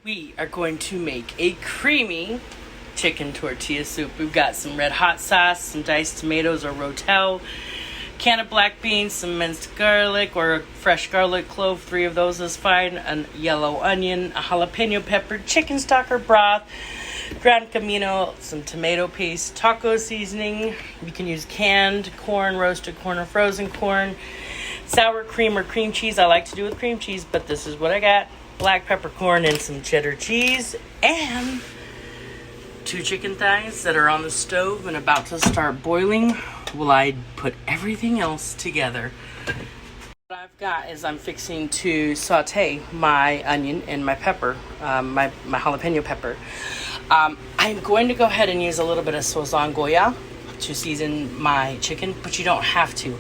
We are going to make a creamy chicken tortilla soup. We've got some red hot sauce, some diced tomatoes or rotel, can of black beans, some minced garlic or fresh garlic clove, 3 of those is fine, a yellow onion, a jalapeno pepper, chicken stock or broth, ground comino, some tomato paste, taco seasoning. You can use canned corn, roasted corn, or frozen corn, sour cream or cream cheese. I like to do with cream cheese, but this is what I got. Black peppercorn and some cheddar cheese, and 2 chicken thighs that are on the stove and about to start boiling while I put everything else together. What I've got is I'm fixing to saute my onion and my pepper, my jalapeno pepper. I'm going to go ahead and use a little bit of sazon Goya to season my chicken, but you don't have to.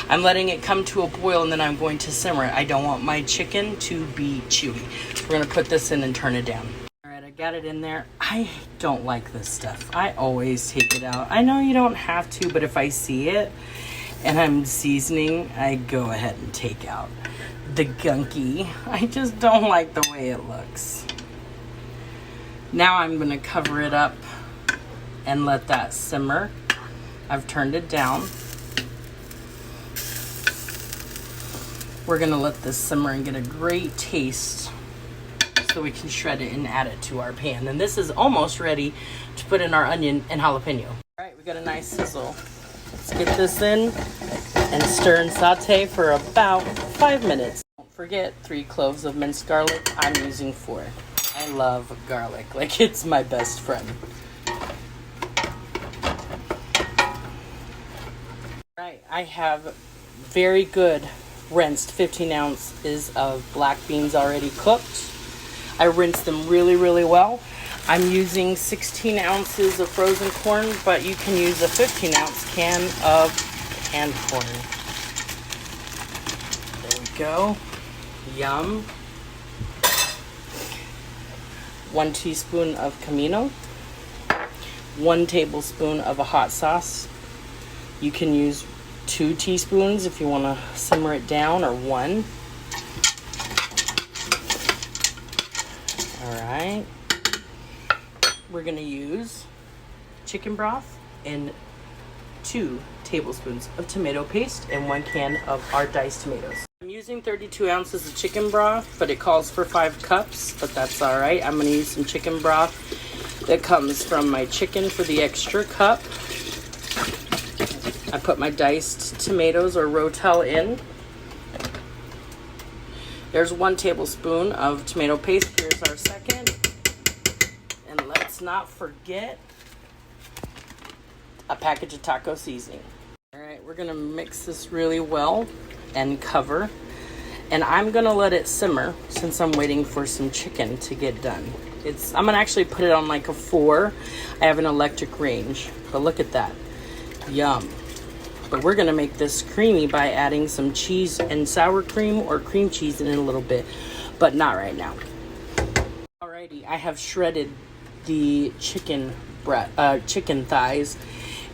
I'm letting it come to a boil and then I'm going to simmer it. I don't want my chicken to be chewy. We're gonna put this in and turn it down. All right, I got it in there. I don't like this stuff. I always take it out. I know you don't have to, but if I see it and I'm seasoning, I go ahead and take out the gunky. I just don't like the way it looks. Now I'm gonna cover it up and let that simmer. I've turned it down. We're gonna let this simmer and get a great taste so we can shred it and add it to our pan. And this is almost ready to put in our onion and jalapeno. All right, we got a nice sizzle. Let's get this in and stir and saute for about 5 minutes. Don't forget 3 cloves of minced garlic. I'm using 4. I love garlic, like it's my best friend. All right, I have very good rinsed 15 ounces of black beans already cooked. I rinsed them really well. I'm using 16 ounces of frozen corn, but you can use a 15 ounce can of canned corn. There we go. Yum. 1 teaspoon of comino. 1 tablespoon of a hot sauce. You can use 2 teaspoons if you want to simmer it down, or 1. All right. We're going to use chicken broth and 2 tablespoons of tomato paste and 1 can of our diced tomatoes. I'm using 32 ounces of chicken broth, but it calls for 5 cups, but that's all right. I'm going to use some chicken broth that comes from my chicken for the extra cup. I put my diced tomatoes or rotel in. There's 1 tablespoon of tomato paste. Here's our second. And let's not forget a package of taco seasoning. All right, we're gonna mix this really well and cover. And I'm gonna let it simmer since I'm waiting for some chicken to get done. I'm gonna actually put it on like a 4. I have an electric range, but look at that. Yum. But we're gonna make this creamy by adding some cheese and sour cream or cream cheese in it a little bit, but not right now. Alrighty, I have shredded the chicken thighs.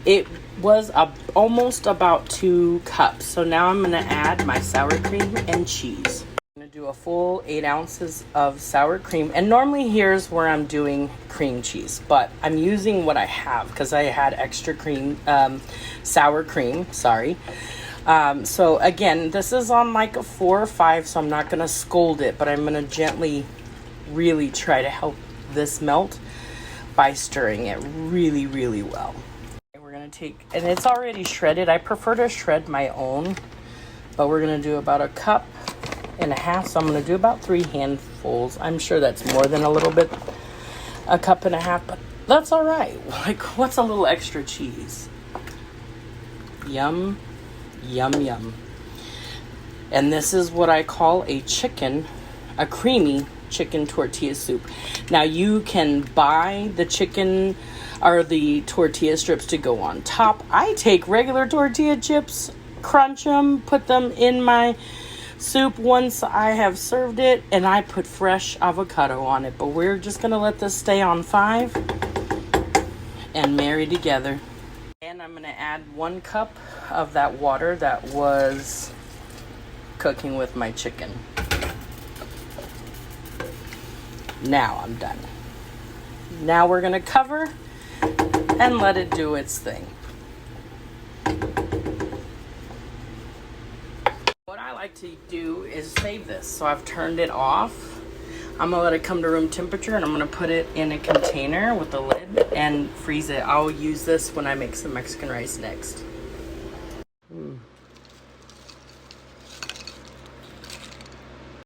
It was almost about 2 cups. So now I'm gonna add my sour cream and cheese. I'm gonna do a full 8 ounces of sour cream. And normally here's where I'm doing cream cheese, but I'm using what I have because I had extra cream, sour cream, sorry. So again, this is on like a 4 or 5, so I'm not gonna scold it, but I'm gonna gently really try to help this melt by stirring it really well. We're gonna take, and it's already shredded. I prefer to shred my own, but we're gonna do about 1.5 cups. So I'm gonna do about 3 handfuls. I'm sure that's more than a little bit, 1.5 cups, but that's all right. Like, what's a little extra cheese? Yum, yum, yum. And this is what I call a creamy chicken tortilla soup. Now you can buy the chicken or the tortilla strips to go on top. I take regular tortilla chips, crunch them, put them in my soup once I have served it, and I put fresh avocado on it. But we're just gonna let this stay on 5 and marry together. And I'm gonna add 1 cup of that water that was cooking with my chicken. Now I'm done. Now we're gonna cover and let it do its thing. What I like to do is save this. So I've turned it off. I'm gonna let it come to room temperature and I'm gonna put it in a container with a lid and freeze it. I'll use this when I make some Mexican rice next.